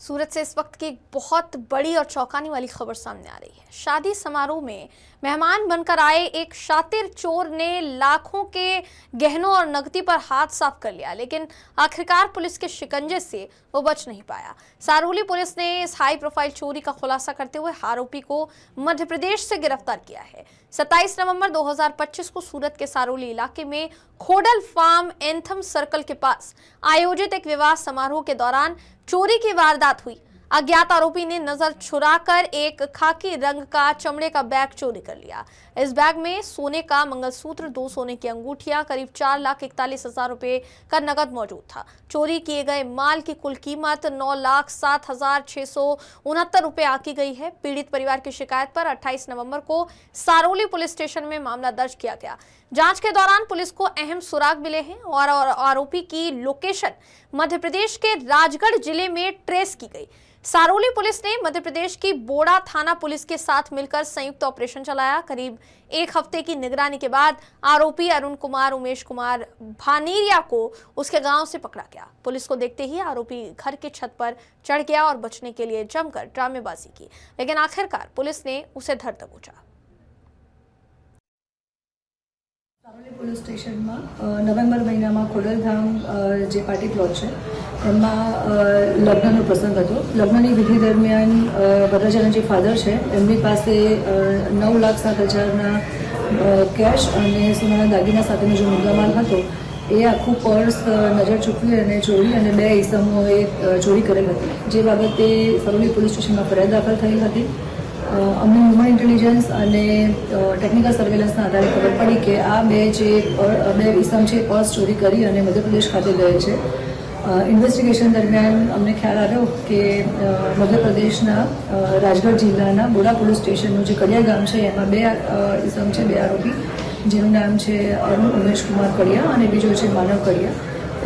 सूरत से इस वक्त की एक बहुत बड़ी और चौंकाने वाली खबर सामने आ रही है। शादी समारोह में मेहमान बनकर आए एक शातिर चोर ने लाखों के गहनों और नकदी पर हाथ साफ कर लिया, लेकिन आखिरकार पुलिस के शिकंजे से वो बच नहीं पाया। सारोली पुलिस ने इस हाई प्रोफाइल चोरी का खुलासा करते हुए आरोपी को मध्य प्रदेश से गिरफ्तार किया है। 27 नवंबर 2025 को सूरत के सारोली इलाके में खोडल फार्म एंथम सर्कल के पास आयोजित एक विवाह समारोह के दौरान चोरी की वारदात हुई। अज्ञात आरोपी ने नजर चुराकर एक खाकी रंग का चमड़े का बैग चोरी कर लिया। इस बैग में सोने का मंगलसूत्र, 2 सोने की अंगूठियां, करीब 4,41,000 रुपए का नकद मौजूद था। चोरी किए गए माल की कुल कीमत 9,07,669 रुपए आकी गई है। पीड़ित परिवार की शिकायत पर 28 नवंबर को सारोली पुलिस स्टेशन में मामला दर्ज किया गया। जांच के दौरान पुलिस को अहम सुराग मिले हैं और आरोपी की लोकेशन मध्य प्रदेश के राजगढ़ जिले में ट्रेस की गई। सारोली पुलिस ने मध्य प्रदेश की बोड़ा थाना पुलिस के साथ मिलकर संयुक्त ऑपरेशन चलाया। करीब एक हफ्ते की निगरानी के बाद आरोपी अरुण कुमार उमेश कुमार भानीरिया को उसके गांव से पकड़ा गया। पुलिस को देखते ही आरोपी घर की छत पर चढ़ गया और बचने के लिए जमकर ड्रामेबाजी की, लेकिन आखिरकार पुलिस ने उसे धर दबोचा। सारोली पुलिस स्टेशन में नवेम्बर महीना में खोडलधाम जे पार्टी प्लॉट है लग्न प्रसंग हतो। लग्ननी विधि दरमियान वरराजाना जे फाधर है एमनी पासे 9,07,000 कैश और सोनाना दागीना साथेनो जो मुद्दामाल हतो ए आखू पर्स नजर चूकवी और चोरी और 2 ईसमोए चोरी करेल हती, जे बाबते सारोली पुलिस स्टेशन में फरियाद दाखल थई हती। अમને હ્યુમન ઇન્ટેલિજન્સ અને ટેકનિકલ સર્વેલન્સના આધારે ખબર પડી કે આ બે ઇસમ છે પર્સ ચોરી કરી અને મધ્યપ્રદેશ ખાતે ગયે છે। ઇન્વેસ્ટિગેશન દરમિયાન અમને ખ્યાલ આવ્યો કે મધ્યપ્રદેશના રાજગઢ જિલ્લાના બોડા પોલીસ સ્ટેશનનું જે કડિયા ગામ છે એમાં 2 ઇસમ છે, 2 આરોપી, જેનું નામ છે અરુણ ઉમેશ કુમાર કડિયા અને બીજો છે માનવ કડિયા,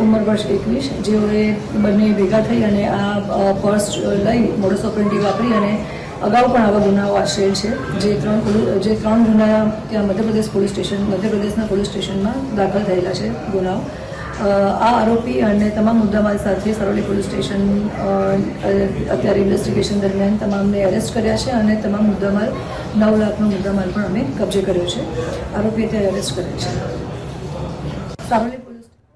ઉંમર વર્ષ 21, જેઓએ બંને ભેગા થઈ અને આ પર્સ લઈ મોડસ ઓપરેન્ડી વાપરી અને अगाऊ पण आवा गुनाओ आश्रय है, जे 3 गुना त्या मध्यप्रदेश पुलिस स्टेशन में दाखल थयेला है गुनाओ। आ आरोपी और तमाम मुद्दामाल साथ सारोली पुलिस स्टेशन अत्यारे इन्वेस्टिगेशन दरमियान तमाम ने अरेस्ट कर्या है और तमाम मुद्दामाल 9 लाखनो मुद्दामाल पण अमे कब्जे कर्यो छे। आरोपी अत्यारे अरेस्ट कर्या छे।